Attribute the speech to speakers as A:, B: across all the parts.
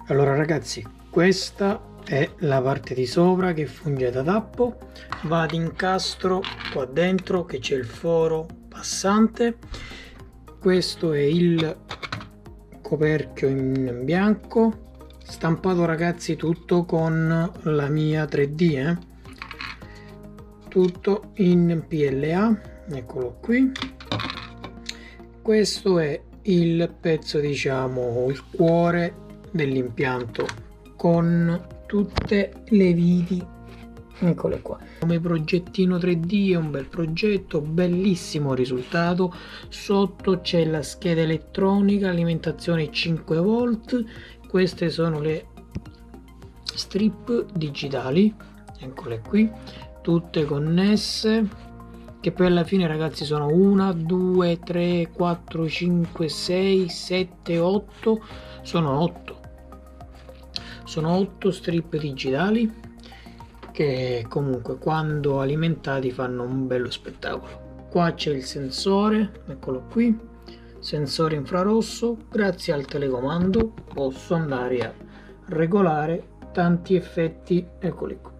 A: Allora ragazzi, questa è la parte di sopra che funge da tappo, va ad incastro qua dentro che c'è il foro passante. Questo è il coperchio in bianco, stampato ragazzi tutto con la mia 3D, tutto in PLA, eccolo qui. Questo è il pezzo, diciamo il cuore dell'impianto con tutte le viti, eccole qua. Come progettino 3D è un bel progetto, bellissimo risultato. Sotto c'è la scheda elettronica, alimentazione 5 volt. Queste sono le strip digitali, eccole qui, tutte connesse, che poi alla fine ragazzi sono 1 2 3 4 5 6 7 8, sono 8 strip digitali che comunque quando alimentati fanno un bello spettacolo. Qua c'è il sensore, eccolo qui, sensore infrarosso. Grazie al telecomando posso andare a regolare tanti effetti, eccoli qui.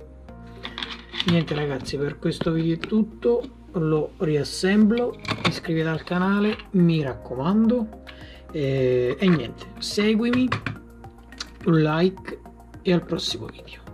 A: Niente ragazzi, per questo video è tutto, lo riassemblo, iscrivetevi al canale, mi raccomando, e niente, seguimi, un like e al prossimo video.